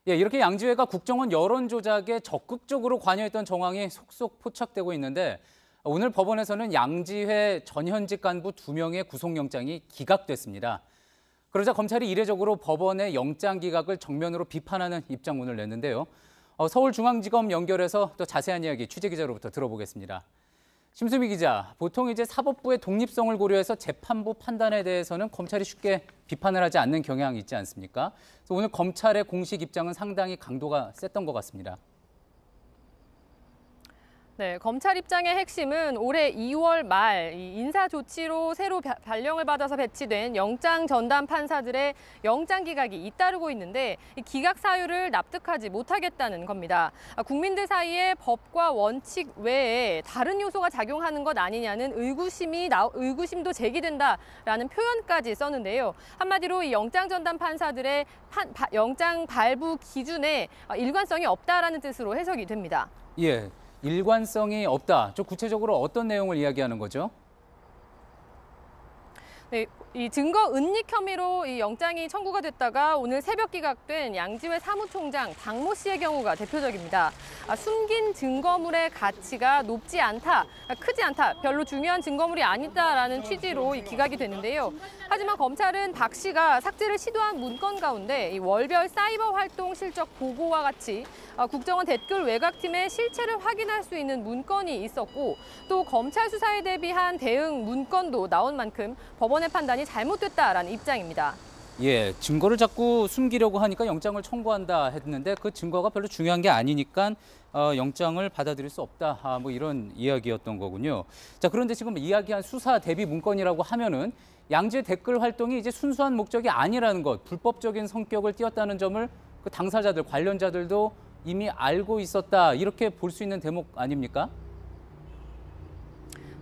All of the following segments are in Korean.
예, 이렇게 양지회가 국정원 여론 조작에 적극적으로 관여했던 정황이 속속 포착되고 있는데 오늘 법원에서는 양지회 전현직 간부 2명의 구속영장이 기각됐습니다. 그러자 검찰이 이례적으로 법원의 영장 기각을 정면으로 비판하는 입장문을 냈는데요. 서울중앙지검 연결해서 또 자세한 이야기 취재기자로부터 들어보겠습니다. 심수미 기자, 보통 이제 사법부의 독립성을 고려해서 재판부 판단에 대해서는 검찰이 쉽게 비판을 하지 않는 경향이 있지 않습니까? 그래서 오늘 검찰의 공식 입장은 상당히 강도가 셌던 것 같습니다. 네, 검찰 입장의 핵심은 올해 2월 말 인사 조치로 새로 발령을 받아서 배치된 영장 전담 판사들의 영장 기각이 잇따르고 있는데 이 기각 사유를 납득하지 못하겠다는 겁니다. 국민들 사이에 법과 원칙 외에 다른 요소가 작용하는 것 아니냐는 의구심도 제기된다라는 표현까지 썼는데요. 한마디로 이 영장 전담 판사들의 영장 발부 기준에 일관성이 없다라는 뜻으로 해석이 됩니다. 예. 일관성이 없다. 좀 구체적으로 어떤 내용을 이야기하는 거죠? 네, 이 증거 은닉 혐의로 이 영장이 청구가 됐다가 오늘 새벽 기각된 양지회 사무총장 박모 씨의 경우가 대표적입니다. 숨긴 증거물의 가치가 높지 않다, 크지 않다, 별로 중요한 증거물이 아니다라는 취지로 기각이 됐는데요. 하지만 검찰은 박 씨가 삭제를 시도한 문건 가운데 이 월별 사이버 활동 실적 보고와 같이 국정원 댓글 외곽팀의 실체를 확인할 수 있는 문건이 있었고 또 검찰 수사에 대비한 대응 문건도 나온 만큼 법원의 판단이 잘못됐다라는 입장입니다. 예, 증거를 자꾸 숨기려고 하니까 영장을 청구한다 했는데 그 증거가 별로 중요한 게 아니니까 영장을 받아들일 수 없다. 뭐 이런 이야기였던 거군요. 자, 그런데 지금 이야기한 수사 대비 문건이라고 하면은 양지회 댓글 활동이 이제 순수한 목적이 아니라는 것, 불법적인 성격을 띠었다는 점을 그 당사자들, 관련자들도 이미 알고 있었다. 이렇게 볼 수 있는 대목 아닙니까?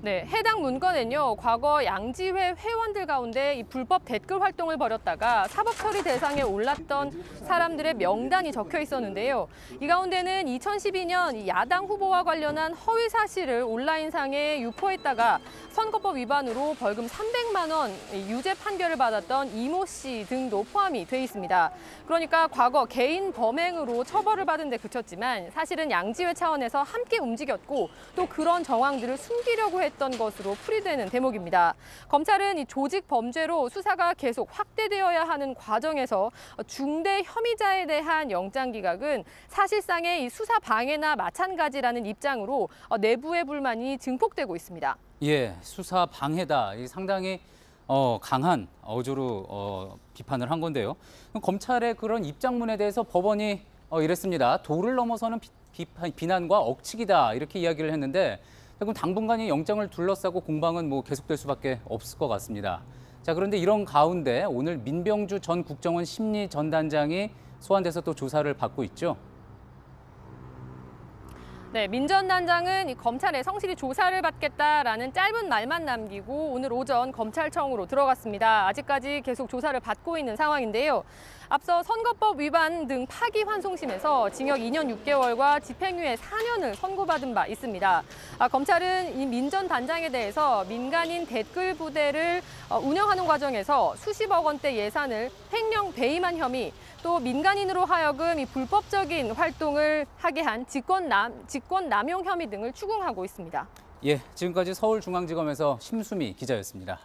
네, 해당 문건은요, 과거 양지회 회원들 가운데 이 불법 댓글 활동을 벌였다가 사법 처리 대상에 올랐던 사람들의 명단이 적혀 있었는데요. 이 가운데는 2012년 야당 후보와 관련한 허위 사실을 온라인상에 유포했다가 선거법 위반으로 벌금 300만 원 유죄 판결을 받았던 이모 씨 등도 포함이 돼 있습니다. 그러니까 과거 개인 범행으로 처벌을 받은 데 그쳤지만 사실은 양지회 차원에서 함께 움직였고 또 그런 정황들을 숨기려고 했던 것으로 풀이되는 대목입니다. 검찰은 이 조직 범죄로 수사가 계속 확대되어야 하는 과정에서 중대 혐의자에 대한 영장 기각은 사실상의 이 수사 방해나 마찬가지라는 입장으로 내부의 불만이 증폭되고 있습니다. 예, 수사 방해다. 이 상당히 강한 어조로 비판을 한 건데요. 검찰의 그런 입장문에 대해서 법원이 이랬습니다. 도를 넘어서는 비난과 억측이다. 이렇게 이야기를 했는데 그럼 당분간이 영장을 둘러싸고 공방은 뭐 계속될 수밖에 없을 것 같습니다. 자, 그런데 이런 가운데 오늘 민병주 전 국정원 심리전단장이 소환돼서 또 조사를 받고 있죠. 네, 민 전 단장은 이 검찰에 성실히 조사를 받겠다라는 짧은 말만 남기고 오늘 오전 검찰청으로 들어갔습니다. 아직까지 계속 조사를 받고 있는 상황인데요. 앞서 선거법 위반 등 파기환송심에서 징역 2년 6개월과 집행유예 4년을 선고받은 바 있습니다. 검찰은 이 민 전 단장에 대해서 민간인 댓글 부대를 운영하는 과정에서 수십억 원대 예산을 횡령 배임한 혐의, 또 민간인으로 하여금 이 불법적인 활동을 하게 한 직권남용 혐의 등을 추궁하고 있습니다. 예, 지금까지 서울중앙지검에서 심수미 기자였습니다.